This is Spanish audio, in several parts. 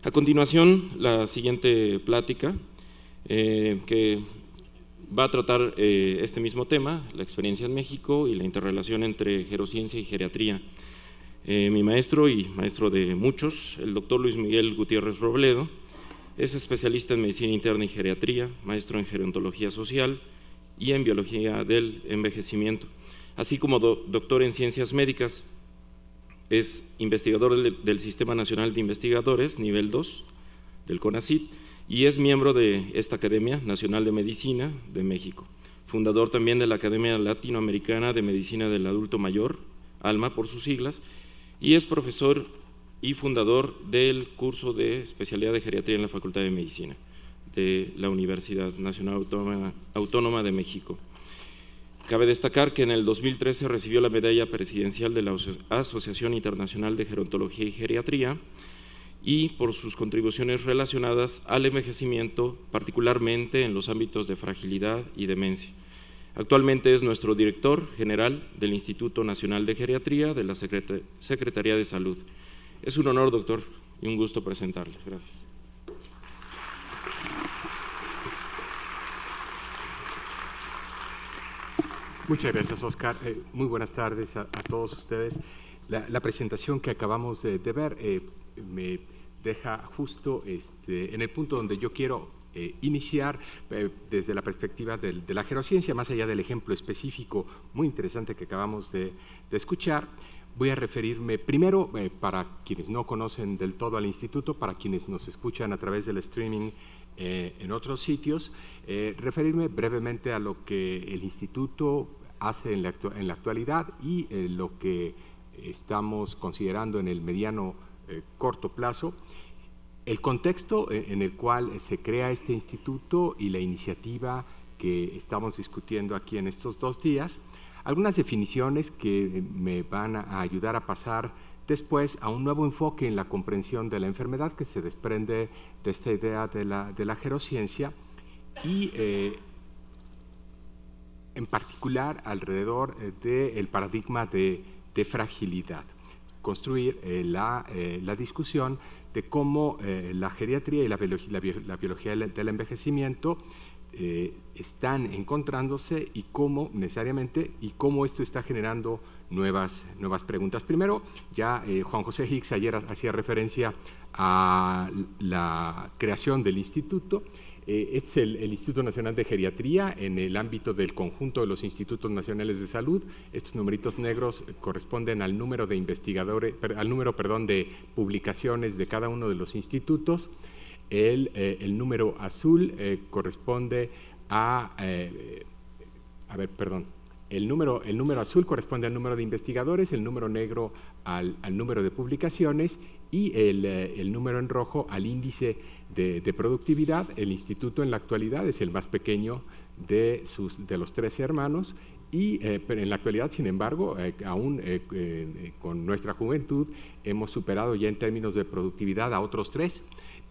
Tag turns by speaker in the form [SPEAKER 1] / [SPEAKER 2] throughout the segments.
[SPEAKER 1] A continuación, la siguiente plática, que va a tratar este mismo tema, la experiencia en México y la interrelación entre gerociencia y geriatría. Mi maestro y maestro de muchos, el doctor Luis Miguel Gutiérrez Robledo, es especialista en medicina interna y geriatría, maestro en gerontología social y en biología del envejecimiento, así como doctor en ciencias médicas. Es investigador del Sistema Nacional de Investigadores, nivel 2, del CONACYT, y es miembro de esta Academia Nacional de Medicina de México, fundador también de la Academia Latinoamericana de Medicina del Adulto Mayor, ALMA por sus siglas, y es profesor y fundador del curso de especialidad de geriatría en la Facultad de Medicina de la Universidad Nacional Autónoma de México. Cabe destacar que en el 2013 recibió la medalla presidencial de la Asociación Internacional de Gerontología y Geriatría y por sus contribuciones relacionadas al envejecimiento, particularmente en los ámbitos de fragilidad y demencia. Actualmente es nuestro director general del Instituto Nacional de Geriatría de la Secretaría de Salud. Es un honor, doctor, y un gusto presentarle. Gracias.
[SPEAKER 2] Muchas gracias, Oscar. Muy buenas tardes a todos ustedes. La presentación que acabamos de ver me deja justo en el punto donde yo quiero iniciar desde la perspectiva de la gerociencia, más allá del ejemplo específico muy interesante que acabamos de escuchar. Voy a referirme primero, para quienes no conocen del todo al instituto, para quienes nos escuchan a través del streaming en otros sitios, referirme brevemente a lo que el instituto hace en la actualidad y lo que estamos considerando en el mediano corto plazo, el contexto en el cual se crea este instituto y la iniciativa que estamos discutiendo aquí en estos 2 días, algunas definiciones que me van a ayudar a pasar después a un nuevo enfoque en la comprensión de la enfermedad que se desprende de esta idea de la gerociencia y en particular alrededor del paradigma de fragilidad. Construir la discusión de cómo la geriatría y la biología del envejecimiento están encontrándose y cómo necesariamente y cómo esto está generando nuevas preguntas. Primero, ya Juan José Hicks ayer hacía referencia a la creación del instituto. Es el Instituto Nacional de Geriatría en el ámbito del conjunto de los Institutos Nacionales de Salud. Estos numeritos negros corresponden al número de investigadores, de publicaciones de cada uno de los institutos. El número azul corresponde el número azul corresponde al número de investigadores, el número negro al número de publicaciones y el número en rojo al índice de productividad. El instituto en la actualidad es el más pequeño de los 13 hermanos y pero en la actualidad, sin embargo, aún con nuestra juventud hemos superado ya en términos de productividad a otros 3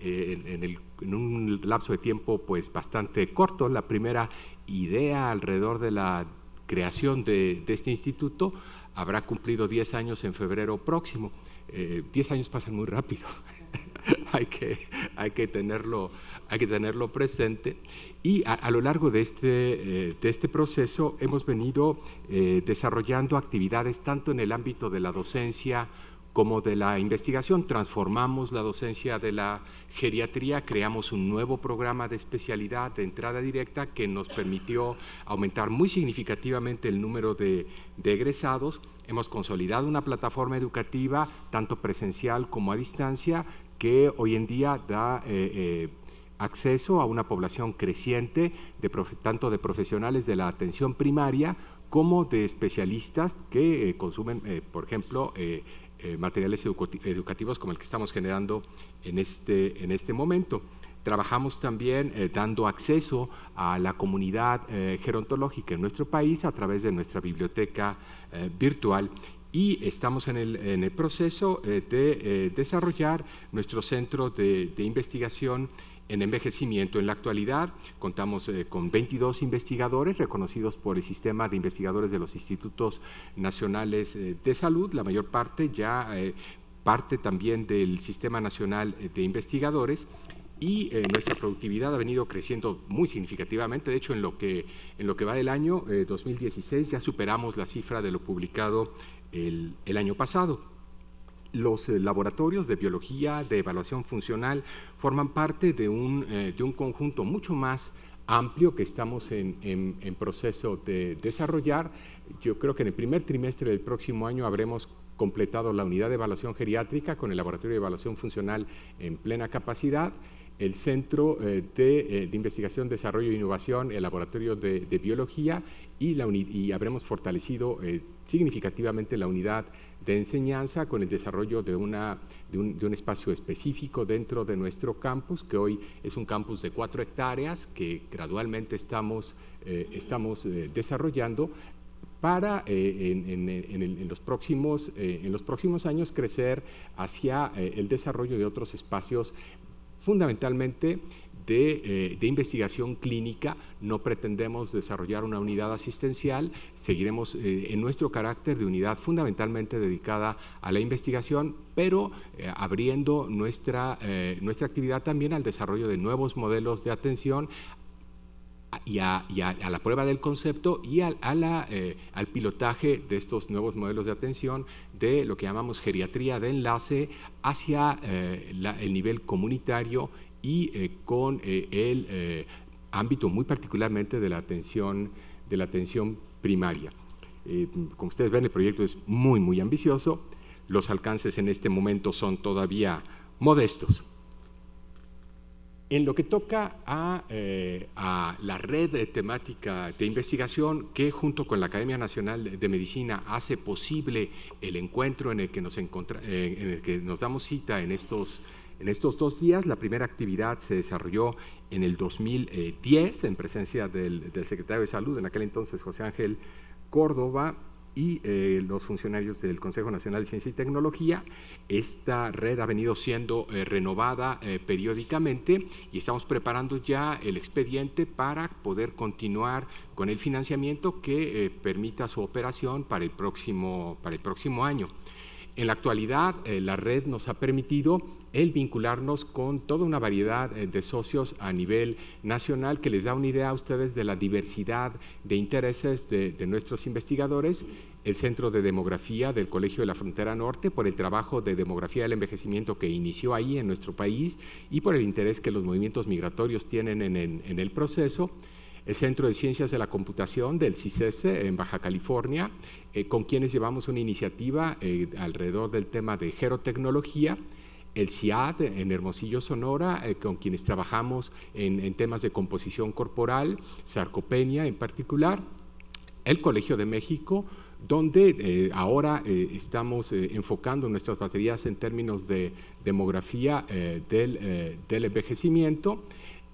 [SPEAKER 2] en un lapso de tiempo pues bastante corto. La primera idea alrededor de la creación de este instituto habrá cumplido 10 años en febrero próximo. 10 años pasan muy rápido. hay que tenerlo presente y a lo largo de este proceso hemos venido desarrollando actividades tanto en el ámbito de la docencia como de la investigación. Transformamos la docencia de la geriatría, creamos un nuevo programa de especialidad de entrada directa que nos permitió aumentar muy significativamente el número de egresados. Hemos consolidado una plataforma educativa, tanto presencial como a distancia, que hoy en día da acceso a una población creciente, tanto de profesionales de la atención primaria como de especialistas que consumen, por ejemplo, materiales educativos como el que estamos generando en este momento. Trabajamos también dando acceso a la comunidad gerontológica en nuestro país a través de nuestra biblioteca virtual y estamos en el proceso de desarrollar nuestro centro de investigación en envejecimiento. En la actualidad contamos con 22 investigadores reconocidos por el Sistema de Investigadores de los Institutos Nacionales de Salud, la mayor parte ya parte también del Sistema Nacional de Investigadores, y nuestra productividad ha venido creciendo muy significativamente. De hecho, en lo que va del año 2016 ya superamos la cifra de lo publicado el año pasado. Los laboratorios de biología, de evaluación funcional, forman parte de un conjunto mucho más amplio que estamos en proceso de desarrollar. Yo creo que en el primer trimestre del próximo año habremos completado la unidad de evaluación geriátrica con el laboratorio de evaluación funcional en plena capacidad, el Centro de Investigación, Desarrollo e Innovación, el Laboratorio de Biología, y habremos fortalecido significativamente la unidad de enseñanza con el desarrollo de un espacio específico dentro de nuestro campus, que hoy es un campus de 4 hectáreas que gradualmente estamos desarrollando para en los próximos años crecer hacia el desarrollo de otros espacios, fundamentalmente de investigación clínica. No pretendemos desarrollar una unidad asistencial, seguiremos en nuestro carácter de unidad fundamentalmente dedicada a la investigación, pero abriendo nuestra actividad también al desarrollo de nuevos modelos de atención y a la prueba del concepto y al pilotaje de estos nuevos modelos de atención de lo que llamamos geriatría de enlace hacia el nivel comunitario y con el ámbito muy particularmente de la atención primaria. Como ustedes ven, el proyecto es muy, muy ambicioso. Los alcances en este momento son todavía modestos. En lo que toca a la red temática de investigación, que junto con la Academia Nacional de Medicina hace posible el encuentro en el que nos damos cita en estos 2 días. La primera actividad se desarrolló en el 2010 en presencia del secretario de Salud, en aquel entonces José Ángel Córdoba, y los funcionarios del Consejo Nacional de Ciencia y Tecnología. Esta red ha venido siendo renovada periódicamente y estamos preparando ya el expediente para poder continuar con el financiamiento que permita su operación para el próximo año. En la actualidad, la red nos ha permitido el vincularnos con toda una variedad de socios a nivel nacional, que les da una idea a ustedes de la diversidad de intereses de nuestros investigadores. El Centro de Demografía del Colegio de la Frontera Norte, por el trabajo de demografía del envejecimiento que inició ahí en nuestro país y por el interés que los movimientos migratorios tienen en el proceso. El Centro de Ciencias de la Computación del CICESE en Baja California, con quienes llevamos una iniciativa alrededor del tema de gerotecnología. El CIAD en Hermosillo, Sonora, con quienes trabajamos en temas de composición corporal, sarcopenia en particular. El Colegio de México, donde ahora estamos enfocando nuestras baterías en términos de demografía del envejecimiento.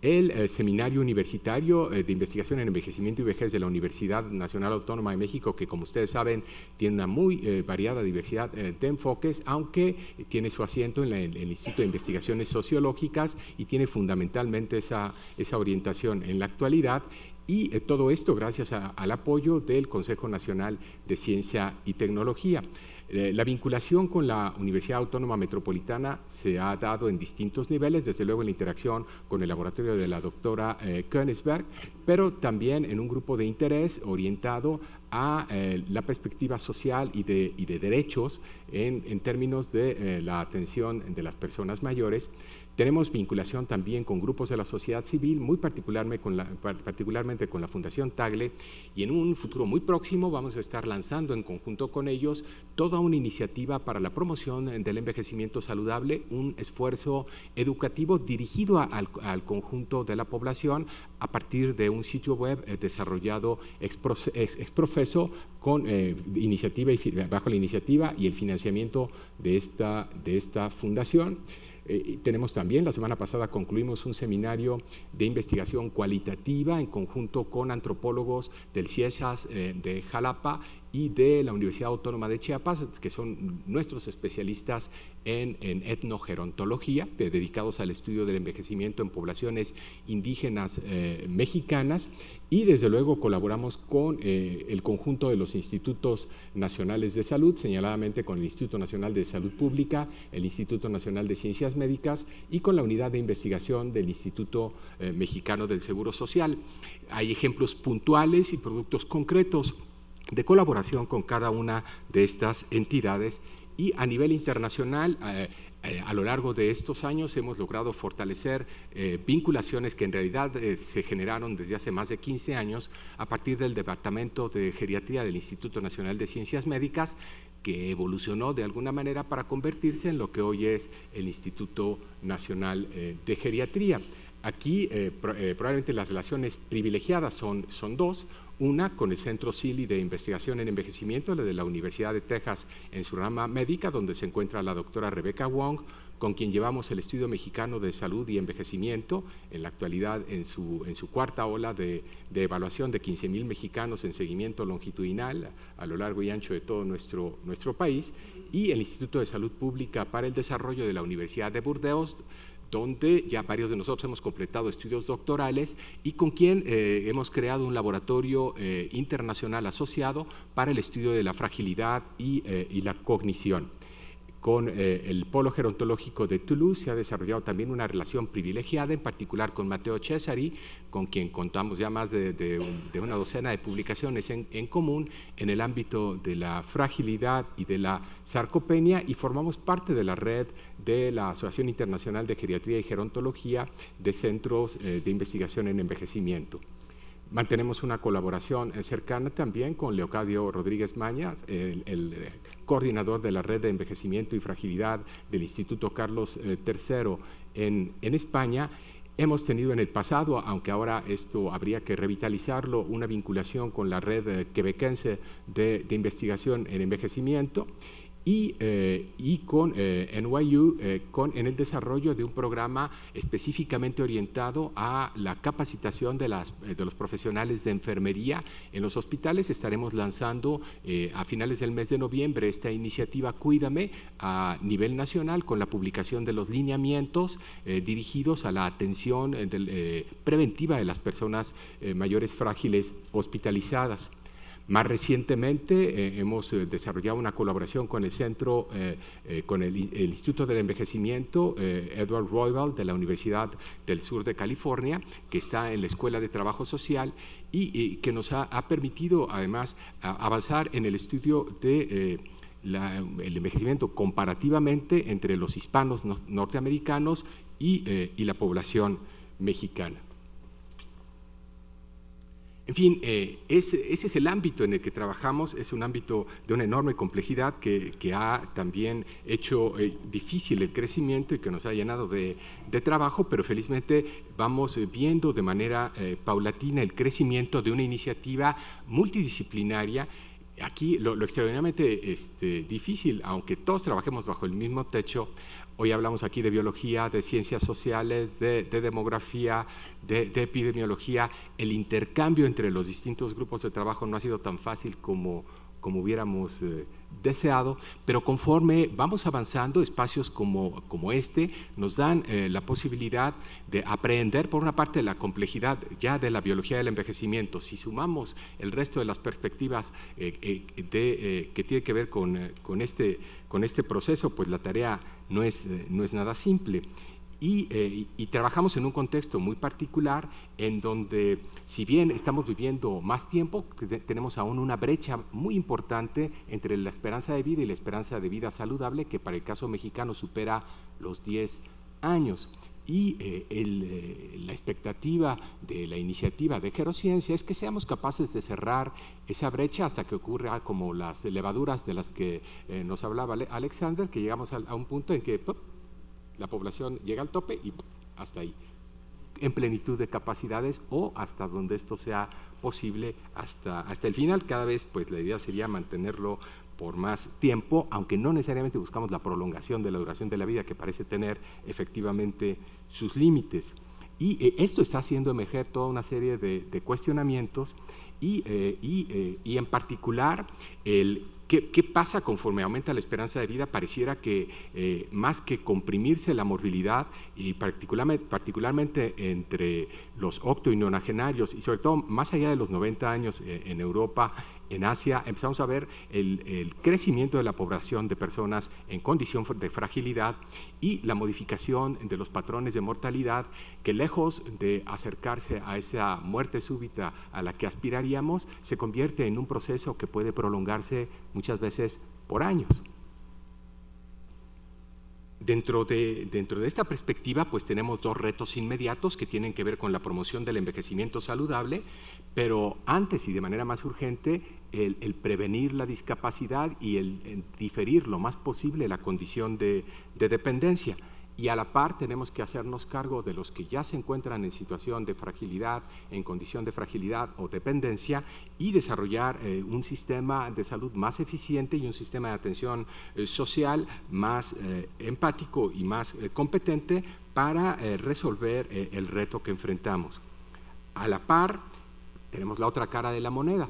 [SPEAKER 2] El Seminario Universitario de Investigación en Envejecimiento y Vejez de la Universidad Nacional Autónoma de México, que como ustedes saben tiene una muy variada diversidad de enfoques, aunque tiene su asiento en el Instituto de Investigaciones Sociológicas y tiene fundamentalmente esa orientación en la actualidad. Y todo esto gracias al apoyo del Consejo Nacional de Ciencia y Tecnología. La vinculación con la Universidad Autónoma Metropolitana se ha dado en distintos niveles, desde luego en la interacción con el laboratorio de la doctora Königsberg, pero también en un grupo de interés orientado a la perspectiva social y de derechos en términos de la atención de las personas mayores. Tenemos vinculación también con grupos de la sociedad civil, muy particularmente con la Fundación Tagle, y en un futuro muy próximo vamos a estar lanzando en conjunto con ellos toda una iniciativa para la promoción del envejecimiento saludable, un esfuerzo educativo dirigido al conjunto de la población a partir de un sitio web desarrollado ex profeso con bajo la iniciativa y el financiamiento de esta fundación. Tenemos también, la semana pasada concluimos un seminario de investigación cualitativa en conjunto con antropólogos del CIESAS de Jalapa y de la Universidad Autónoma de Chiapas, que son nuestros especialistas en etnogerontología, dedicados al estudio del envejecimiento en poblaciones indígenas mexicanas, y desde luego colaboramos con el conjunto de los institutos nacionales de salud, señaladamente con el Instituto Nacional de Salud Pública, el Instituto Nacional de Ciencias Médicas y con la unidad de investigación del Instituto Mexicano del Seguro Social. Hay ejemplos puntuales y productos concretos de colaboración con cada una de estas entidades, y a nivel internacional, a lo largo de estos años hemos logrado fortalecer vinculaciones que en realidad se generaron desde hace más de 15 años a partir del Departamento de Geriatría del Instituto Nacional de Ciencias Médicas, que evolucionó de alguna manera para convertirse en lo que hoy es el Instituto Nacional de Geriatría. Aquí probablemente las relaciones privilegiadas son dos. Una con el Centro CILI de Investigación en Envejecimiento, la de la Universidad de Texas en su rama médica, donde se encuentra la doctora Rebecca Wong, con quien llevamos el Estudio Mexicano de Salud y Envejecimiento, en la actualidad en su cuarta ola de evaluación de 15,000 mexicanos en seguimiento longitudinal a lo largo y ancho de todo nuestro país, y el Instituto de Salud Pública para el Desarrollo de la Universidad de Burdeos, donde ya varios de nosotros hemos completado estudios doctorales y con quien hemos creado un laboratorio internacional asociado para el estudio de la fragilidad y la cognición. Con el Polo Gerontológico de Toulouse se ha desarrollado también una relación privilegiada, en particular con Matteo Cesari, con quien contamos ya más de una docena de publicaciones en común en el ámbito de la fragilidad y de la sarcopenia, y formamos parte de la red de la Asociación Internacional de Geriatría y Gerontología de Centros de Investigación en Envejecimiento. Mantenemos una colaboración cercana también con Leocadio Rodríguez Mañas, el coordinador de la Red de Envejecimiento y Fragilidad del Instituto Carlos III en España. Hemos tenido en el pasado, aunque ahora esto habría que revitalizarlo, una vinculación con la Red Quebequense de Investigación en Envejecimiento, y con NYU en el desarrollo de un programa específicamente orientado a la capacitación de los profesionales de enfermería en los hospitales. Estaremos lanzando a finales del mes de noviembre esta iniciativa Cuídame a nivel nacional, con la publicación de los lineamientos dirigidos a la atención preventiva de las personas mayores frágiles hospitalizadas. Más recientemente hemos desarrollado una colaboración con el centro, con el Instituto del Envejecimiento Edward Roybal de la Universidad del Sur de California, que está en la Escuela de Trabajo Social y que nos ha permitido además avanzar en el estudio de el envejecimiento comparativamente entre los hispanos norteamericanos y la población mexicana. En fin, ese es el ámbito en el que trabajamos. Es un ámbito de una enorme complejidad que ha también hecho difícil el crecimiento y que nos ha llenado de trabajo, pero felizmente vamos viendo de manera paulatina el crecimiento de una iniciativa multidisciplinaria. Aquí lo extraordinariamente difícil, aunque todos trabajemos bajo el mismo techo. Hoy hablamos aquí de biología, de ciencias sociales, de demografía, de epidemiología. El intercambio entre los distintos grupos de trabajo no ha sido tan fácil como hubiéramos deseado, pero conforme vamos avanzando, espacios como este nos dan la posibilidad de aprender, por una parte, la complejidad ya de la biología del envejecimiento. Si sumamos el resto de las perspectivas que tiene que ver con este proceso, pues la tarea no es nada simple. Y trabajamos en un contexto muy particular en donde, si bien estamos viviendo más tiempo, tenemos aún una brecha muy importante entre la esperanza de vida y la esperanza de vida saludable, que para el caso mexicano supera los 10 años. Y la expectativa de la iniciativa de Gerociencia es que seamos capaces de cerrar esa brecha hasta que ocurra como las levaduras de las que nos hablaba Alexander, que llegamos a un punto en que la población llega al tope y hasta ahí, en plenitud de capacidades, o hasta donde esto sea posible hasta el final. Cada vez pues la idea sería mantenerlo por más tiempo, aunque no necesariamente buscamos la prolongación de la duración de la vida, que parece tener efectivamente sus límites. Y esto está haciendo emerger toda una serie de cuestionamientos y en particular ¿qué pasa conforme aumenta la esperanza de vida? Pareciera que más que comprimirse la morbilidad, y particularmente entre los octo y nonagenarios, y sobre todo más allá de los 90 años en Europa, en Asia, empezamos a ver el crecimiento de la población de personas en condición de fragilidad y la modificación de los patrones de mortalidad que, lejos de acercarse a esa muerte súbita a la que aspiraríamos, se convierte en un proceso que puede prolongarse muchas veces por años. Dentro de esta perspectiva, pues tenemos dos retos inmediatos que tienen que ver con la promoción del envejecimiento saludable, pero antes y de manera más urgente, el prevenir la discapacidad y el diferir lo más posible la condición de dependencia. Y a la par tenemos que hacernos cargo de los que ya se encuentran en situación de fragilidad, en condición de fragilidad o dependencia, y desarrollar un sistema de salud más eficiente y un sistema de atención social más empático y más competente para resolver el reto que enfrentamos. A la par, tenemos la otra cara de la moneda.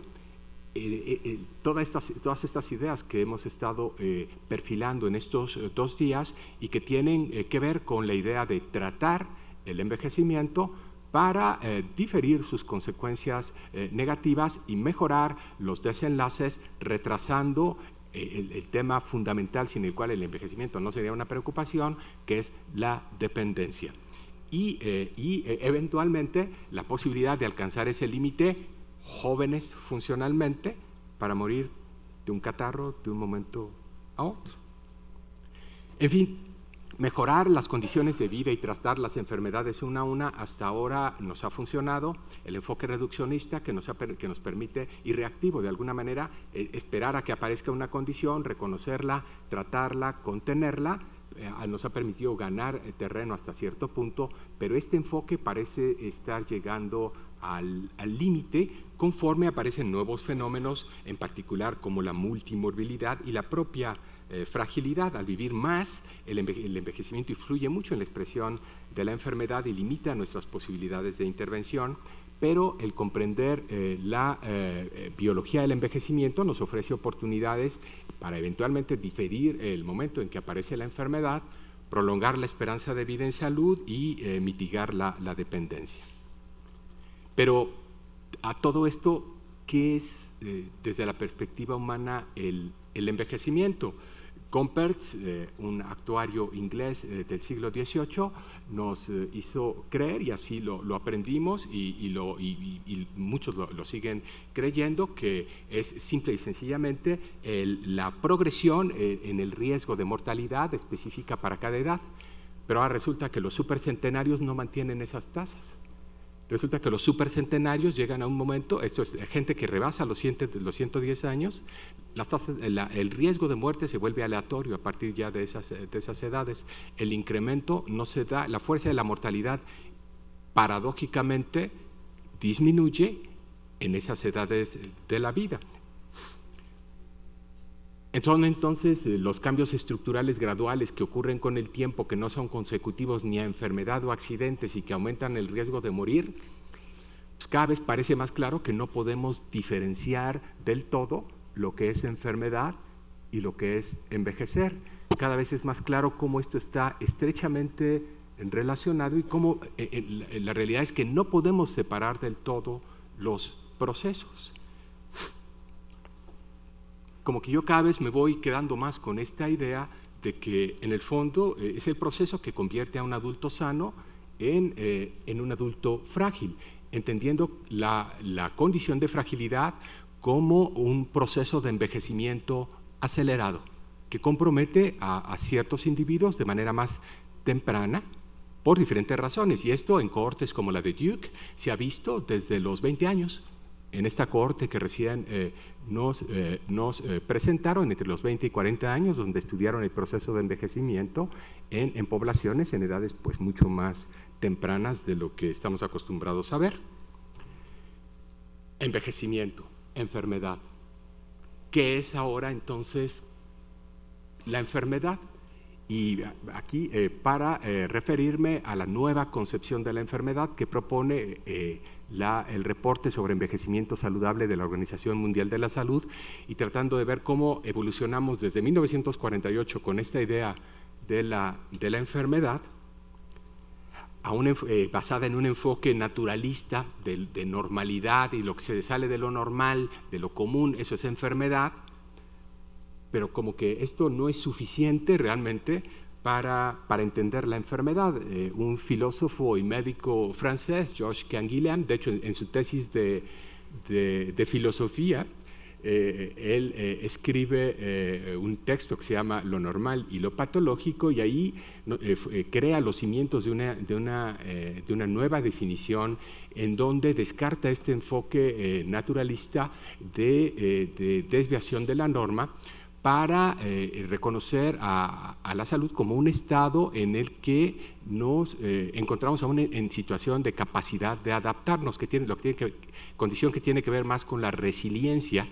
[SPEAKER 2] Todas estas ideas que hemos estado perfilando en estos 2 días y que tienen que ver con la idea de tratar el envejecimiento para diferir sus consecuencias negativas y mejorar los desenlaces, retrasando el tema fundamental sin el cual el envejecimiento no sería una preocupación, que es la dependencia. Y eventualmente la posibilidad de alcanzar ese límite jóvenes funcionalmente para morir de un catarro de un momento a otro. En fin, mejorar las condiciones de vida y tratar las enfermedades una a una hasta ahora nos ha funcionado. El enfoque reduccionista que nos permite, y reactivo de alguna manera, esperar a que aparezca una condición, reconocerla, tratarla, contenerla, nos ha permitido ganar terreno hasta cierto punto, pero este enfoque parece estar llegando al límite conforme aparecen nuevos fenómenos, en particular como la multimorbilidad y la propia fragilidad. Al vivir más, el envejecimiento influye mucho en la expresión de la enfermedad y limita nuestras posibilidades de intervención, pero el comprender la biología del envejecimiento nos ofrece oportunidades para eventualmente diferir el momento en que aparece la enfermedad, prolongar la esperanza de vida en salud y mitigar la dependencia. Pero a todo esto, ¿qué es desde la perspectiva humana el envejecimiento? Compertz, un actuario inglés del siglo XVIII, nos hizo creer, y así lo aprendimos, y muchos lo siguen creyendo, que es simple y sencillamente la progresión en el riesgo de mortalidad específica para cada edad. Pero ahora resulta que los supercentenarios no mantienen esas tasas. Resulta que los supercentenarios llegan a un momento, esto es gente que rebasa los 110 años, el riesgo de muerte se vuelve aleatorio a partir ya de esas edades. El incremento no se da, la fuerza de la mortalidad paradójicamente disminuye en esas edades de la vida. Entonces, los cambios estructurales graduales que ocurren con el tiempo, que no son consecutivos ni a enfermedad o accidentes y que aumentan el riesgo de morir, pues cada vez parece más claro que no podemos diferenciar del todo lo que es enfermedad y lo que es envejecer. Cada vez es más claro cómo esto está estrechamente relacionado y cómo la realidad es que no podemos separar del todo los procesos. Como que yo cada vez me voy quedando más con esta idea de que en el fondo es el proceso que convierte a un adulto sano en un adulto frágil, entendiendo la condición de fragilidad como un proceso de envejecimiento acelerado que compromete a ciertos individuos de manera más temprana por diferentes razones. Y esto en cohortes como la de Duke se ha visto desde los 20 años. En esta cohorte que recién nos presentaron entre los 20 y 40 años, donde estudiaron el proceso de envejecimiento en poblaciones en edades pues mucho más tempranas de lo que estamos acostumbrados a ver. Envejecimiento, enfermedad. ¿Qué es ahora entonces la enfermedad? Y aquí para referirme a la nueva concepción de la enfermedad que propone el reporte sobre envejecimiento saludable de la Organización Mundial de la Salud, y tratando de ver cómo evolucionamos desde 1948 con esta idea de la enfermedad a basada en un enfoque naturalista de normalidad, y lo que se sale de lo normal, de lo común, eso es enfermedad. Pero como que esto no es suficiente realmente para entender la enfermedad. Un filósofo y médico francés, Georges Canguilhem, de hecho en su tesis de filosofía, él escribe un texto que se llama Lo normal y lo patológico, y ahí crea los cimientos de una nueva definición en donde descarta este enfoque naturalista de desviación de la norma, para reconocer a la salud como un estado en el que nos encontramos aún en situación de capacidad de adaptarnos, condición que tiene que ver más con la resiliencia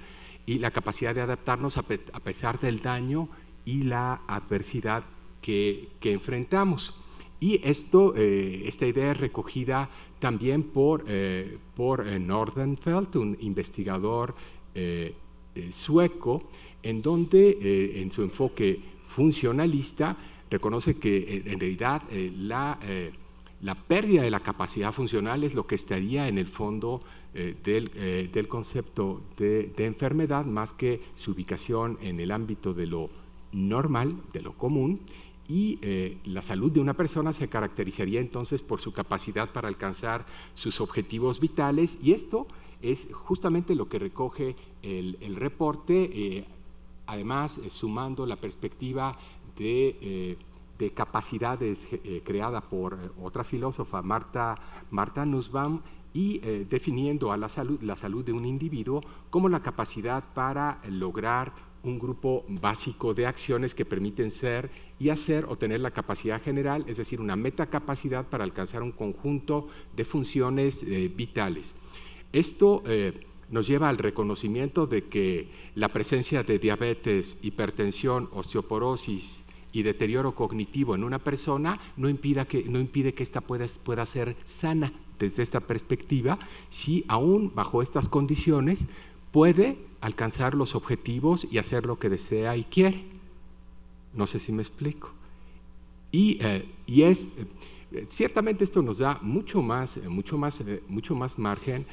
[SPEAKER 2] y la capacidad de adaptarnos a pesar del daño y la adversidad que enfrentamos. Y esta idea es recogida también por Nordenfelt, un investigador sueco, en donde en su enfoque funcionalista reconoce que en realidad la pérdida de la capacidad funcional es lo que estaría en el fondo del concepto de enfermedad, más que su ubicación en el ámbito de lo normal, de lo común. Y la salud de una persona se caracterizaría entonces por su capacidad para alcanzar sus objetivos vitales, y esto es justamente lo que recoge el reporte, además sumando la perspectiva de capacidades creada por otra filósofa, Martha Nussbaum, y definiendo a la salud de un individuo como la capacidad para lograr un grupo básico de acciones que permiten ser y hacer o tener la capacidad general, es decir, una metacapacidad para alcanzar un conjunto de funciones vitales. Esto nos lleva al reconocimiento de que la presencia de diabetes, hipertensión, osteoporosis y deterioro cognitivo en una persona no impide que ésta pueda ser sana desde esta perspectiva, si aún bajo estas condiciones puede alcanzar los objetivos y hacer lo que desea y quiere. No sé si me explico. Ciertamente esto nos da mucho más margen,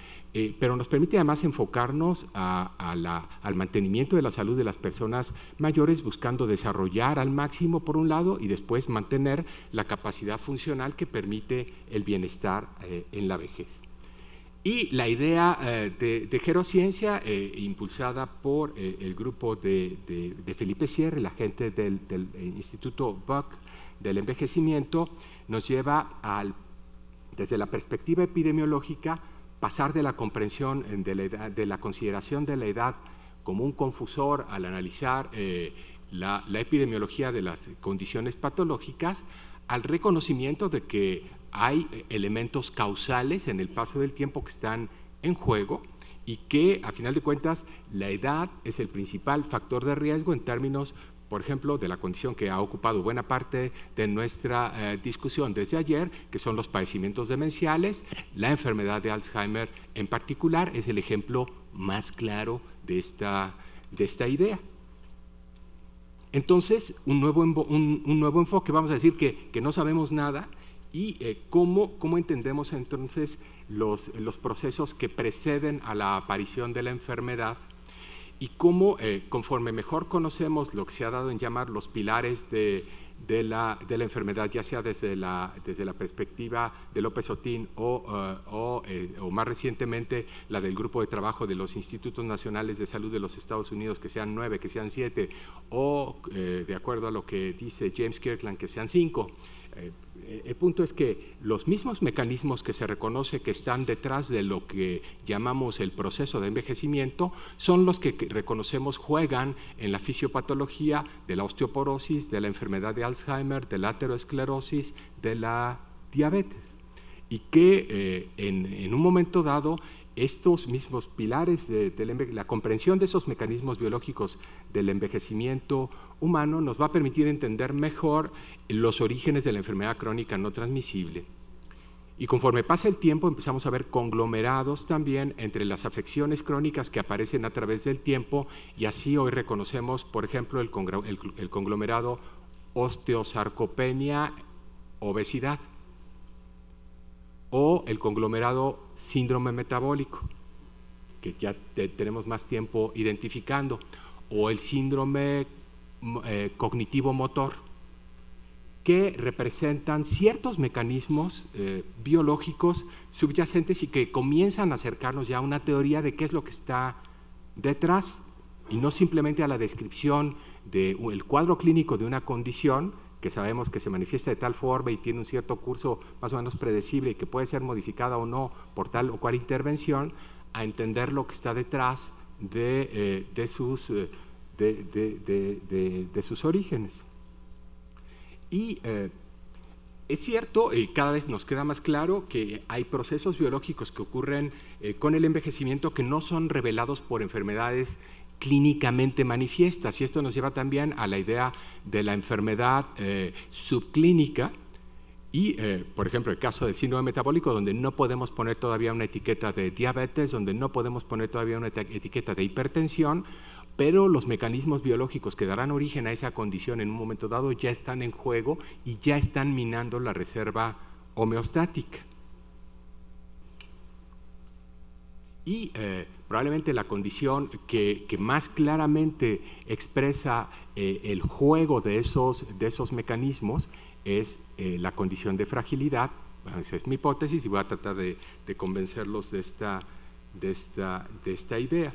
[SPEAKER 2] pero nos permite además enfocarnos al mantenimiento de la salud de las personas mayores, buscando desarrollar al máximo por un lado y después mantener la capacidad funcional que permite el bienestar en la vejez. Y la idea de gerociencia, impulsada por el grupo de Felipe Sierra, la gente del Instituto Buck del envejecimiento, nos lleva desde la perspectiva epidemiológica, pasar de la comprensión de la consideración de la edad como un confusor al analizar la epidemiología de las condiciones patológicas, al reconocimiento de que hay elementos causales en el paso del tiempo que están en juego, y que a final de cuentas la edad es el principal factor de riesgo en términos, por ejemplo, de la condición que ha ocupado buena parte de nuestra discusión desde ayer, que son los padecimientos demenciales. La enfermedad de Alzheimer en particular es el ejemplo más claro de esta idea. Entonces, un nuevo enfoque, vamos a decir que no sabemos nada, y cómo entendemos entonces los procesos que preceden a la aparición de la enfermedad, y cómo, conforme mejor conocemos lo que se ha dado en llamar los pilares de la enfermedad, ya sea desde la perspectiva de López Otín o más recientemente la del grupo de trabajo de los Institutos Nacionales de Salud de los Estados Unidos, que sean 9, que sean 7, o de acuerdo a lo que dice James Kirkland, que sean 5. El punto es que los mismos mecanismos que se reconoce que están detrás de lo que llamamos el proceso de envejecimiento son los que reconocemos juegan en la fisiopatología de la osteoporosis, de la enfermedad de Alzheimer, de la aterosclerosis, de la diabetes, y que en un momento dado estos mismos pilares la comprensión de esos mecanismos biológicos del envejecimiento humano nos va a permitir entender mejor los orígenes de la enfermedad crónica no transmisible. Y conforme pasa el tiempo empezamos a ver conglomerados también entre las afecciones crónicas que aparecen a través del tiempo, y así hoy reconocemos, por ejemplo, el conglomerado osteosarcopenia, obesidad, o el conglomerado síndrome metabólico, que ya tenemos más tiempo identificando, o el síndrome cognitivo-motor, que representan ciertos mecanismos biológicos subyacentes y que comienzan a acercarnos ya a una teoría de qué es lo que está detrás, y no simplemente a la descripción del cuadro clínico de una condición que sabemos que se manifiesta de tal forma y tiene un cierto curso más o menos predecible y que puede ser modificada o no por tal o cual intervención, a entender lo que está detrás de sus orígenes. Y es cierto, y cada vez nos queda más claro que hay procesos biológicos que ocurren con el envejecimiento que no son revelados por enfermedades clínicamente manifiestas, y esto nos lleva también a la idea de la enfermedad subclínica y, por ejemplo, el caso del síndrome metabólico, donde no podemos poner todavía una etiqueta de diabetes, donde no podemos poner todavía una etiqueta de hipertensión, pero los mecanismos biológicos que darán origen a esa condición en un momento dado ya están en juego y ya están minando la reserva homeostática. Y probablemente la condición que más claramente expresa el juego de esos mecanismos es la condición de fragilidad. Bueno, esa es mi hipótesis y voy a tratar de convencerlos de esta idea.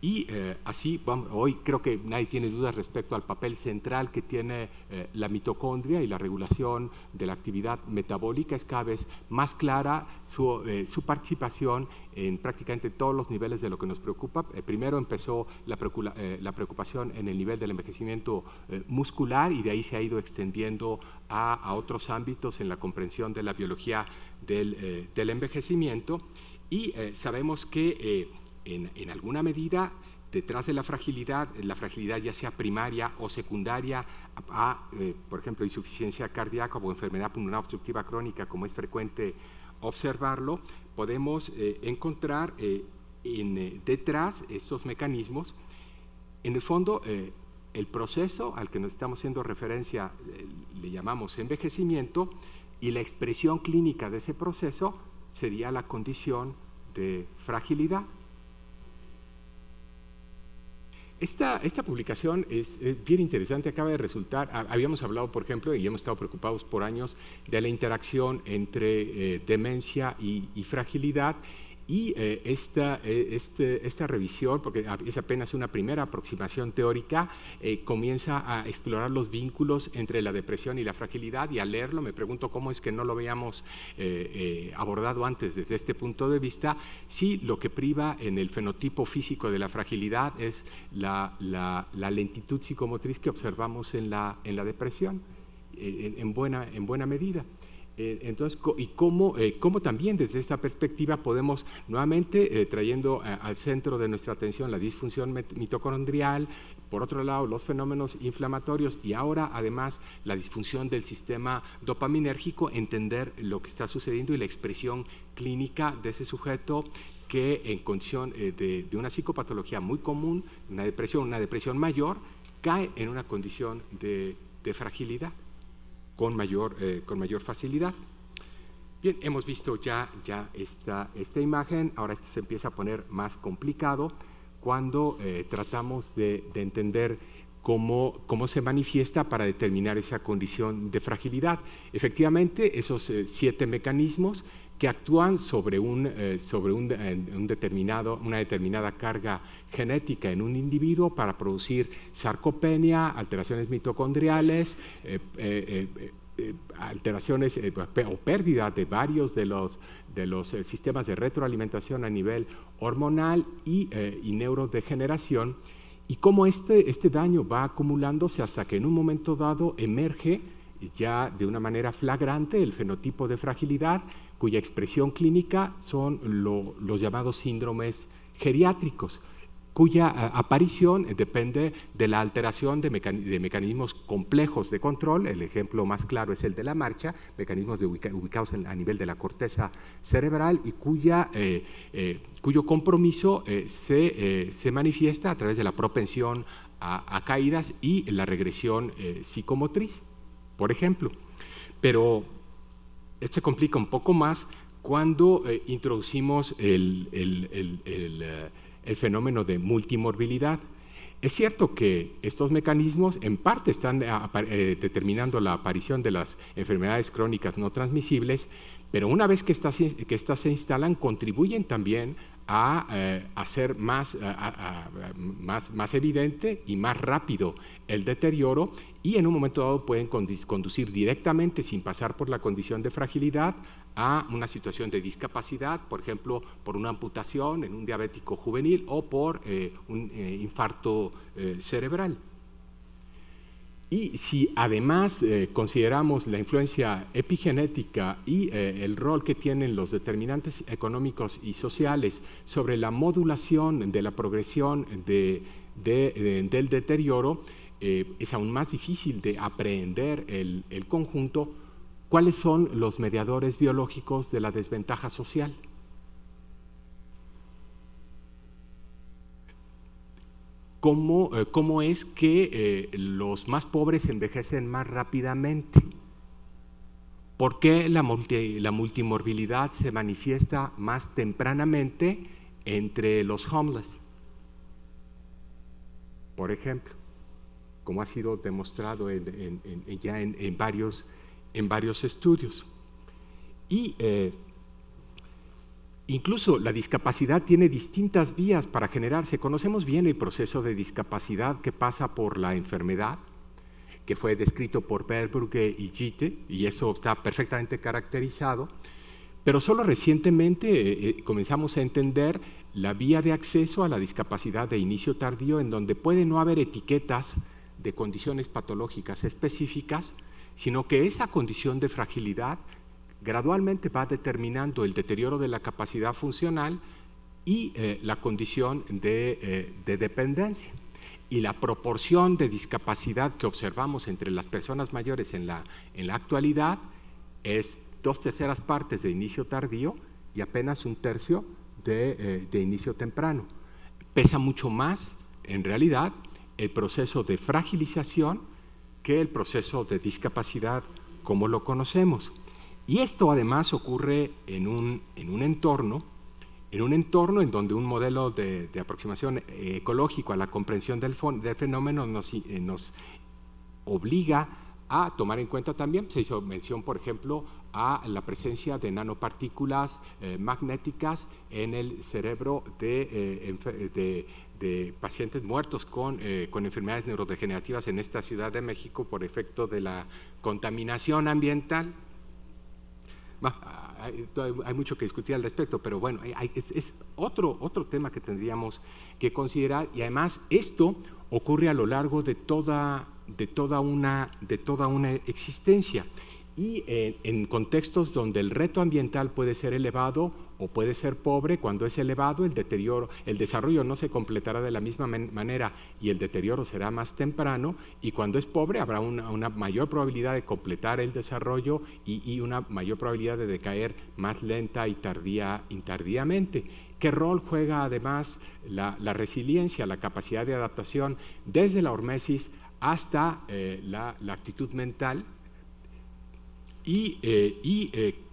[SPEAKER 2] Y así, hoy creo que nadie tiene dudas respecto al papel central que tiene la mitocondria y la regulación de la actividad metabólica. Es cada vez más clara su participación en prácticamente todos los niveles de lo que nos preocupa. Primero empezó la preocupación en el nivel del envejecimiento muscular, y de ahí se ha ido extendiendo a otros ámbitos en la comprensión de la biología del envejecimiento. Y sabemos que en alguna medida, detrás de la fragilidad ya sea primaria o secundaria a, por ejemplo, insuficiencia cardíaca o enfermedad pulmonar obstructiva crónica, como es frecuente observarlo, podemos encontrar detrás estos mecanismos. En el fondo, el proceso al que nos estamos haciendo referencia le llamamos envejecimiento, y la expresión clínica de ese proceso sería la condición de fragilidad. Esta publicación es bien interesante, acaba de resultar, habíamos hablado, por ejemplo, y hemos estado preocupados por años de la interacción entre demencia y fragilidad, y esta revisión, porque es apenas una primera aproximación teórica, comienza a explorar los vínculos entre la depresión y la fragilidad, y al leerlo me pregunto cómo es que no lo habíamos abordado antes desde este punto de vista, si lo que priva en el fenotipo físico de la fragilidad es la lentitud psicomotriz que observamos en la depresión, en buena medida. Entonces, y cómo también desde esta perspectiva podemos nuevamente trayendo al centro de nuestra atención la disfunción mitocondrial, por otro lado los fenómenos inflamatorios y ahora además la disfunción del sistema dopaminérgico, entender lo que está sucediendo y la expresión clínica de ese sujeto que en condición de una psicopatología muy común, una depresión mayor, cae en una condición de fragilidad con mayor facilidad. Bien, hemos visto ya esta imagen, ahora esto se empieza a poner más complicado cuando tratamos de entender cómo se manifiesta para determinar esa condición de fragilidad. Efectivamente, esos 7 mecanismos que actúan sobre una determinada carga genética en un individuo para producir sarcopenia, alteraciones mitocondriales, alteraciones o pérdida de varios de los sistemas de retroalimentación a nivel hormonal y neurodegeneración, y cómo este daño va acumulándose hasta que en un momento dado emerge ya de una manera flagrante el fenotipo de fragilidad, cuya expresión clínica son los llamados síndromes geriátricos, cuya aparición depende de la alteración de mecanismos complejos de control. El ejemplo más claro es el de la marcha, mecanismos ubicados a nivel de la corteza cerebral y cuyo compromiso se manifiesta a través de la propensión a caídas y la regresión psicomotriz, por ejemplo. Pero esto se complica un poco más cuando introducimos el fenómeno de multimorbilidad. Es cierto que estos mecanismos en parte están determinando la aparición de las enfermedades crónicas no transmisibles, pero una vez que estas se instalan, contribuyen también a hacer más evidente y más rápido el deterioro, y en un momento dado pueden conducir directamente, sin pasar por la condición de fragilidad, a una situación de discapacidad, por ejemplo, por una amputación en un diabético juvenil o por un infarto cerebral. Y si además consideramos la influencia epigenética y el rol que tienen los determinantes económicos y sociales sobre la modulación de la progresión del deterioro, es aún más difícil de aprehender el conjunto. ¿Cuáles son los mediadores biológicos de la desventaja social? ¿Cómo es que los más pobres envejecen más rápidamente? ¿Por qué la multimorbilidad se manifiesta más tempranamente entre los homeless? Por ejemplo, como ha sido demostrado ya en varios estudios. Y incluso la discapacidad tiene distintas vías para generarse. Conocemos bien el proceso de discapacidad que pasa por la enfermedad, que fue descrito por Verbrugge y Gitte, y eso está perfectamente caracterizado, pero solo recientemente comenzamos a entender la vía de acceso a la discapacidad de inicio tardío, en donde puede no haber etiquetas de condiciones patológicas específicas, sino que esa condición de fragilidad gradualmente va determinando el deterioro de la capacidad funcional y la condición de dependencia. Y la proporción de discapacidad que observamos entre las personas mayores en la actualidad es 2/3 partes de inicio tardío y apenas 1/3 de inicio temprano. Pesa mucho más, en realidad, el proceso de fragilización que el proceso de discapacidad como lo conocemos. Y esto además ocurre en un entorno en donde un modelo de aproximación ecológico a la comprensión del fenómeno nos obliga a tomar en cuenta también, se hizo mención, por ejemplo, a la presencia de nanopartículas magnéticas en el cerebro de pacientes muertos con enfermedades neurodegenerativas en esta Ciudad de México por efecto de la contaminación ambiental. Hay mucho que discutir al respecto, pero bueno, es otro tema que tendríamos que considerar, y además esto ocurre a lo largo de toda una existencia, y en contextos donde el reto ambiental puede ser elevado o puede ser pobre. Cuando es elevado, el desarrollo no se completará de la misma manera y el deterioro será más temprano, y cuando es pobre habrá una mayor probabilidad de completar el desarrollo y una mayor probabilidad de decaer más lenta y tardíamente. ¿Qué rol juega además la resiliencia, la capacidad de adaptación desde la hormesis hasta la actitud mental? ¿Y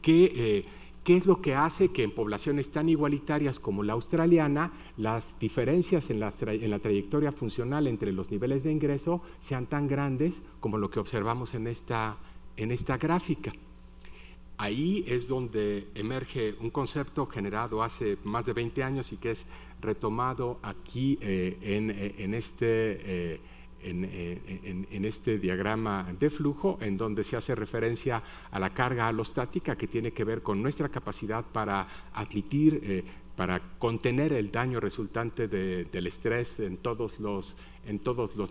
[SPEAKER 2] qué es lo que hace que en poblaciones tan igualitarias como la australiana las diferencias en la trayectoria funcional entre los niveles de ingreso sean tan grandes como lo que observamos en esta gráfica? Ahí es donde emerge un concepto generado hace más de 20 años y que es retomado aquí en este diagrama de flujo, en donde se hace referencia a la carga alostática, que tiene que ver con nuestra capacidad para admitir para contener el daño resultante del estrés en todos los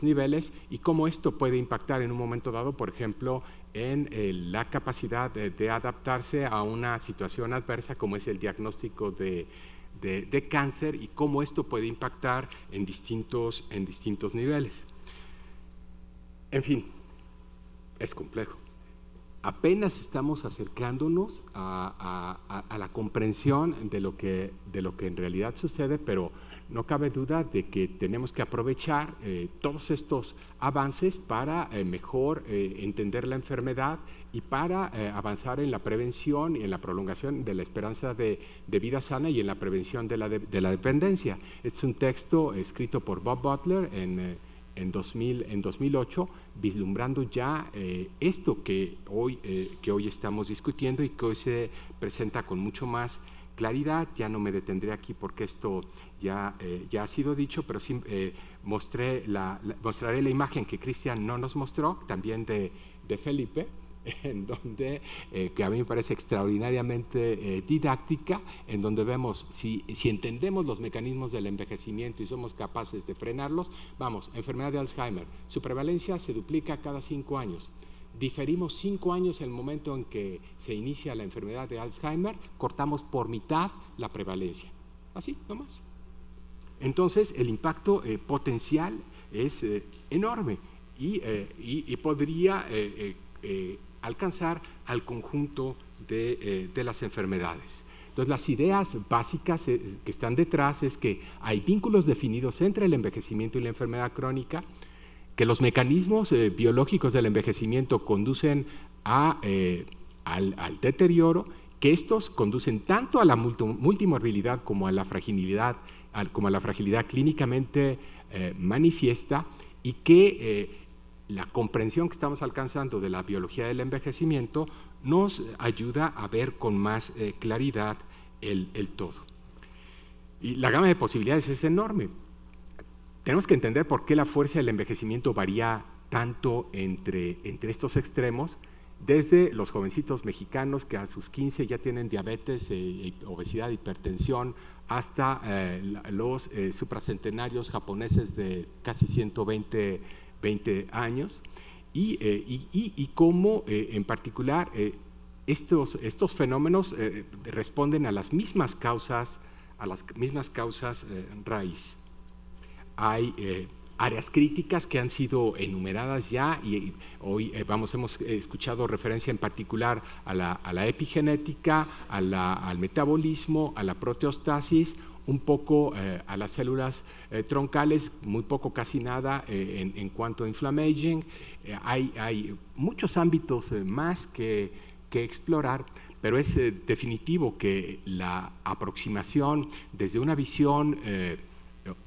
[SPEAKER 2] niveles, y cómo esto puede impactar en un momento dado, por ejemplo, en la capacidad de adaptarse a una situación adversa como es el diagnóstico de cáncer, y cómo esto puede impactar en distintos niveles. En fin, es complejo. Apenas estamos acercándonos a la comprensión de lo que en realidad sucede, pero no cabe duda de que tenemos que aprovechar todos estos avances para mejor entender la enfermedad y para avanzar en la prevención y en la prolongación de la esperanza de vida sana y en la prevención de la dependencia. Es un texto escrito por Bob Butler en 2008, vislumbrando ya esto que hoy estamos discutiendo y que hoy se presenta con mucho más claridad. Ya no me detendré aquí porque esto ya ha sido dicho, pero sí mostraré la imagen que Cristian no nos mostró, también de Felipe, en donde, que a mí me parece extraordinariamente didáctica, en donde vemos, si entendemos los mecanismos del envejecimiento y somos capaces de frenarlos, vamos, enfermedad de Alzheimer, su prevalencia se duplica cada 5 años. Diferimos 5 años el momento en que se inicia la enfermedad de Alzheimer, cortamos por mitad la prevalencia. Así, nomás. Entonces, el impacto potencial es enorme y podría alcanzar al conjunto de las enfermedades. Entonces, las ideas básicas que están detrás es que hay vínculos definidos entre el envejecimiento y la enfermedad crónica, que los mecanismos biológicos del envejecimiento conducen al deterioro, que estos conducen tanto a la multimorbilidad como a la fragilidad clínicamente manifiesta, y que la comprensión que estamos alcanzando de la biología del envejecimiento nos ayuda a ver con más claridad el todo. Y la gama de posibilidades es enorme. Tenemos que entender por qué la fuerza del envejecimiento varía tanto entre estos extremos, desde los jovencitos mexicanos que a sus 15 ya tienen diabetes, obesidad, hipertensión, hasta los supracentenarios japoneses de casi 120 años, y cómo en particular estos fenómenos responden a las mismas causas raíz. Hay áreas críticas que han sido enumeradas ya, y hoy hemos escuchado referencia en particular a la epigenética, al metabolismo, a la proteostasis, un poco a las células troncales, muy poco, casi nada en cuanto a inflammaging. Hay muchos ámbitos más que explorar, pero es definitivo que la aproximación desde una visión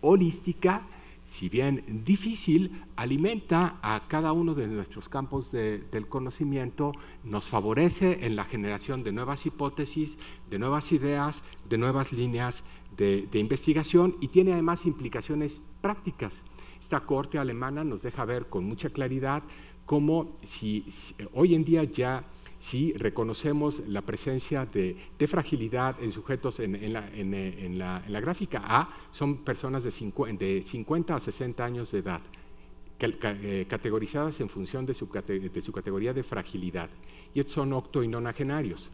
[SPEAKER 2] holística, si bien difícil, alimenta a cada uno de nuestros campos del conocimiento, nos favorece en la generación de nuevas hipótesis, de nuevas ideas, de nuevas líneas de investigación, y tiene además implicaciones prácticas. Esta cohorte alemana nos deja ver con mucha claridad cómo si hoy en día ya si reconocemos la presencia de fragilidad en sujetos en la gráfica A, son personas de 50 a 60 años de edad, categorizadas en función de su categoría de fragilidad, y estos son octo y nonagenarios.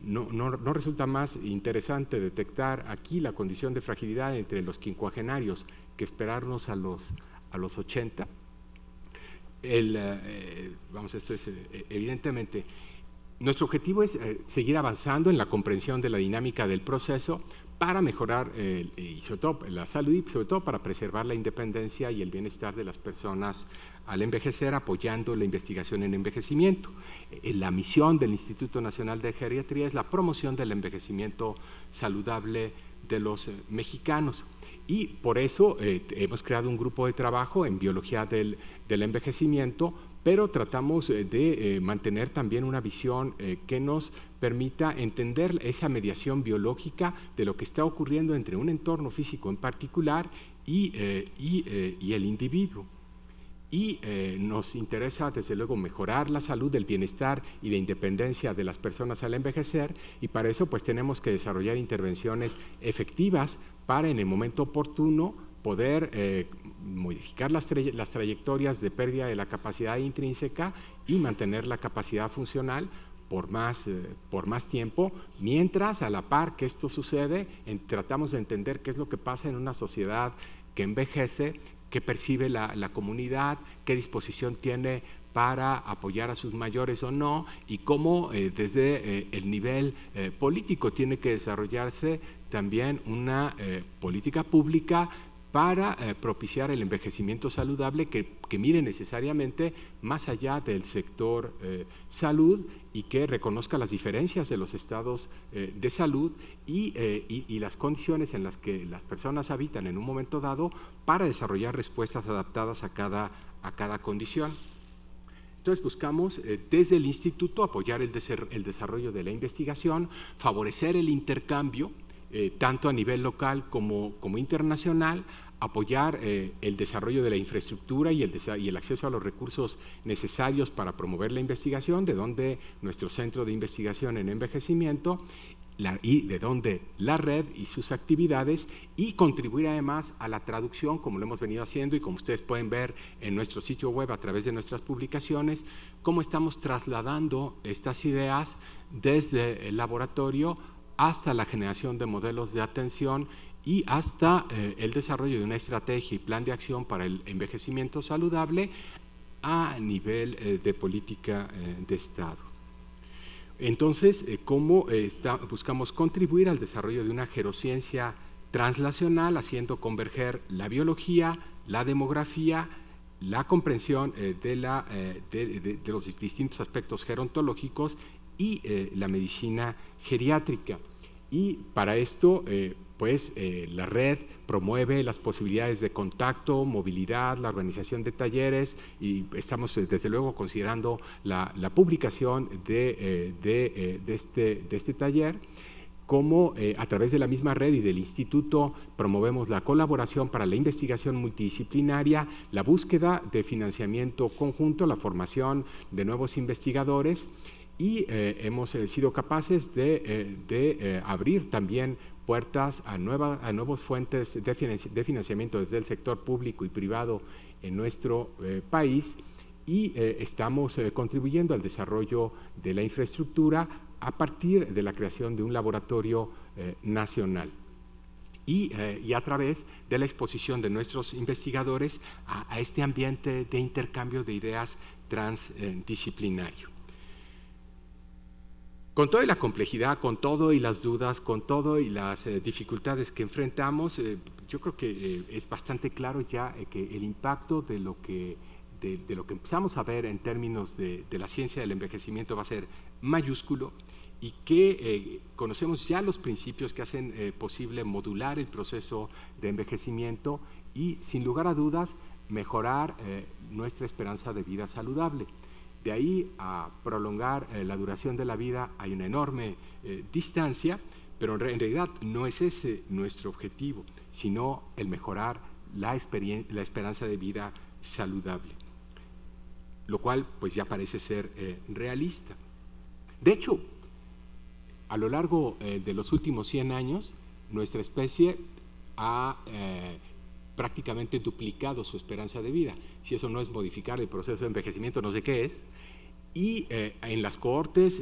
[SPEAKER 2] No resulta más interesante detectar aquí la condición de fragilidad entre los quincuagenarios que esperarnos a los 80. Esto es evidentemente. Nuestro objetivo es seguir avanzando en la comprensión de la dinámica del proceso para mejorar y sobre todo la salud, y sobre todo para preservar la independencia y el bienestar de las personas al envejecer, apoyando la investigación en envejecimiento. La misión del Instituto Nacional de Geriatría es la promoción del envejecimiento saludable de los mexicanos. Y por eso hemos creado un grupo de trabajo en biología del envejecimiento, pero tratamos de mantener también una visión que nos permita entender esa mediación biológica de lo que está ocurriendo entre un entorno físico en particular y el individuo. y nos interesa desde luego mejorar la salud, el bienestar y la independencia de las personas al envejecer, y para eso pues tenemos que desarrollar intervenciones efectivas para en el momento oportuno poder modificar las trayectorias de pérdida de la capacidad intrínseca y mantener la capacidad funcional por más tiempo, mientras a la par que esto sucede, tratamos de entender qué es lo que pasa en una sociedad que envejece, qué percibe la comunidad, qué disposición tiene para apoyar a sus mayores o no, y cómo desde el nivel político tiene que desarrollarse también una política pública para propiciar el envejecimiento saludable que mire necesariamente más allá del sector salud y que reconozca las diferencias de los estados de salud y las condiciones en las que las personas habitan en un momento dado para desarrollar respuestas adaptadas a cada condición. Entonces buscamos desde el instituto apoyar el desarrollo de la investigación, favorecer el intercambio, tanto a nivel local como internacional, apoyar el desarrollo de la infraestructura y el acceso a los recursos necesarios para promover la investigación, de donde nuestro Centro de Investigación en Envejecimiento y de donde la red y sus actividades, y contribuir además a la traducción, como lo hemos venido haciendo y como ustedes pueden ver en nuestro sitio web a través de nuestras publicaciones, cómo estamos trasladando estas ideas desde el laboratorio hasta la generación de modelos de atención y hasta el desarrollo de una estrategia y plan de acción para el envejecimiento saludable a nivel de política de Estado. Entonces, ¿cómo buscamos contribuir al desarrollo de una gerociencia translacional, haciendo converger la biología, la demografía, la comprensión de los distintos aspectos gerontológicos y la medicina geriátrica? Y para esto, la red promueve las posibilidades de contacto, movilidad, la organización de talleres, y estamos desde luego considerando la publicación de este taller, como a través de la misma red y del instituto promovemos la colaboración para la investigación multidisciplinaria, la búsqueda de financiamiento conjunto, la formación de nuevos investigadores, y hemos sido capaces de abrir también puertas a nuevas fuentes de financiamiento desde el sector público y privado en nuestro país, y estamos contribuyendo al desarrollo de la infraestructura a partir de la creación de un laboratorio nacional. Y a través de la exposición de nuestros investigadores a este ambiente de intercambio de ideas transdisciplinario. Con toda la complejidad, con todo y las dudas, con todo y las dificultades que enfrentamos, yo creo que es bastante claro ya que el impacto de lo que empezamos a ver en términos de la ciencia del envejecimiento va a ser mayúsculo, y que conocemos ya los principios que hacen posible modular el proceso de envejecimiento y, sin lugar a dudas, mejorar nuestra esperanza de vida saludable. De ahí a prolongar la duración de la vida hay una enorme distancia, pero en realidad no es ese nuestro objetivo, sino el mejorar la esperanza de vida saludable, lo cual pues ya parece ser realista. De hecho, a lo largo de los últimos 100 años, nuestra especie ha prácticamente duplicado su esperanza de vida. Si eso no es modificar el proceso de envejecimiento, no sé qué es. Y en las cohortes,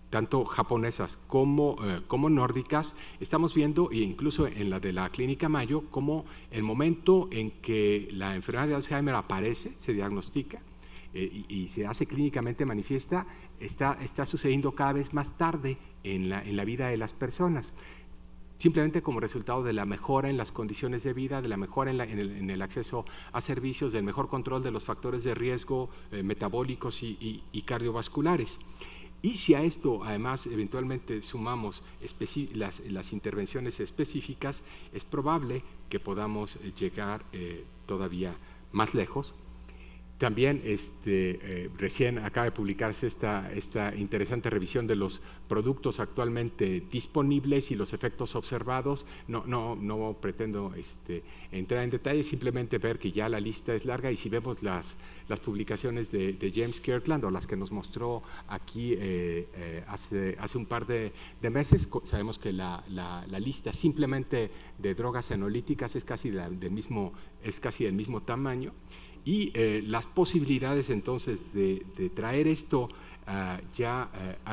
[SPEAKER 2] tanto japonesas como nórdicas, estamos viendo, e incluso en la de la Clínica Mayo, como el momento en que la enfermedad de Alzheimer aparece, se diagnostica y se hace clínicamente manifiesta, está sucediendo cada vez más tarde en la vida de las personas, simplemente como resultado de la mejora en las condiciones de vida, de la mejora en el acceso a servicios, del mejor control de los factores de riesgo metabólicos y cardiovasculares. Y si a esto además eventualmente sumamos las intervenciones específicas, es probable que podamos llegar todavía más lejos. También recién acaba de publicarse esta interesante revisión de los productos actualmente disponibles y los efectos observados. No pretendo entrar en detalle, simplemente ver que ya la lista es larga, y si vemos las publicaciones de James Kirkland o las que nos mostró aquí hace un par de meses, sabemos que la lista simplemente de drogas anolíticas es casi del mismo tamaño. Y las posibilidades entonces de traer esto a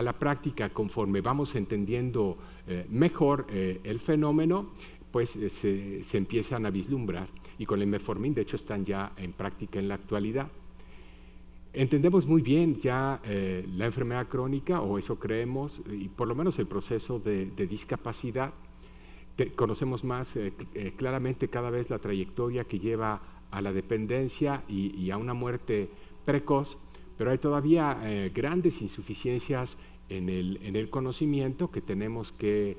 [SPEAKER 2] la práctica conforme vamos entendiendo mejor el fenómeno, pues se empiezan a vislumbrar, y con el metformin de hecho están ya en práctica en la actualidad. Entendemos muy bien ya la enfermedad crónica, o eso creemos, y por lo menos el proceso de discapacidad. Conocemos más claramente cada vez la trayectoria que lleva a la dependencia y a una muerte precoz, pero hay todavía grandes insuficiencias en el conocimiento que tenemos que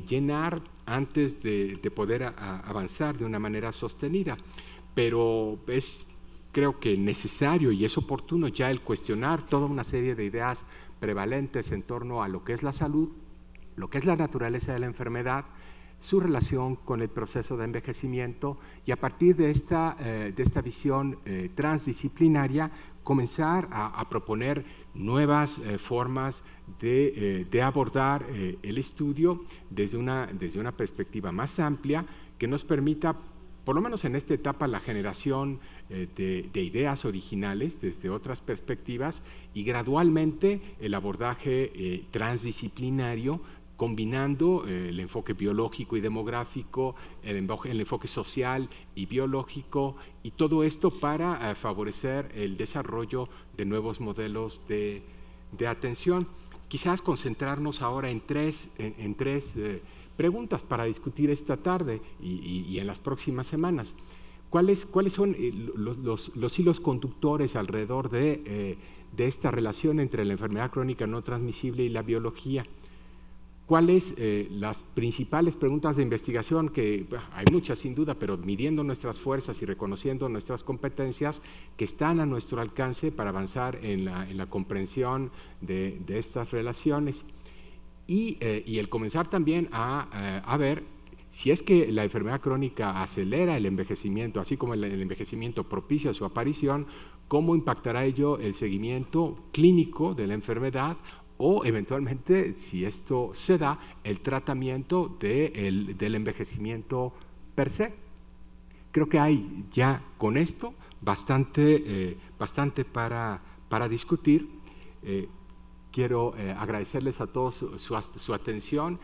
[SPEAKER 2] llenar antes de poder avanzar de una manera sostenida. Pero es, creo que necesario y es oportuno ya el cuestionar toda una serie de ideas prevalentes en torno a lo que es la salud, lo que es la naturaleza de la enfermedad, su relación con el proceso de envejecimiento, y a partir de esta visión transdisciplinaria comenzar a proponer nuevas formas de abordar el estudio desde una perspectiva más amplia que nos permita, por lo menos en esta etapa, la generación de ideas originales desde otras perspectivas, y gradualmente el abordaje transdisciplinario, combinando el enfoque biológico y demográfico, el enfoque social y biológico, y todo esto para favorecer el desarrollo de nuevos modelos de atención. Quizás concentrarnos ahora en tres preguntas para discutir esta tarde y en las próximas semanas. ¿Cuáles son los hilos conductores alrededor de esta relación entre la enfermedad crónica no transmisible y la biología? ¿Cuáles las principales preguntas de investigación, que hay muchas sin duda, pero midiendo nuestras fuerzas y reconociendo nuestras competencias, que están a nuestro alcance para avanzar en la comprensión de estas relaciones? Y el comenzar también a ver si es que la enfermedad crónica acelera el envejecimiento, así como el envejecimiento propicia su aparición, ¿cómo impactará ello el seguimiento clínico de la enfermedad, o eventualmente, si esto se da, el tratamiento del envejecimiento per se? Creo que hay ya con esto bastante para discutir. Quiero agradecerles a todos su atención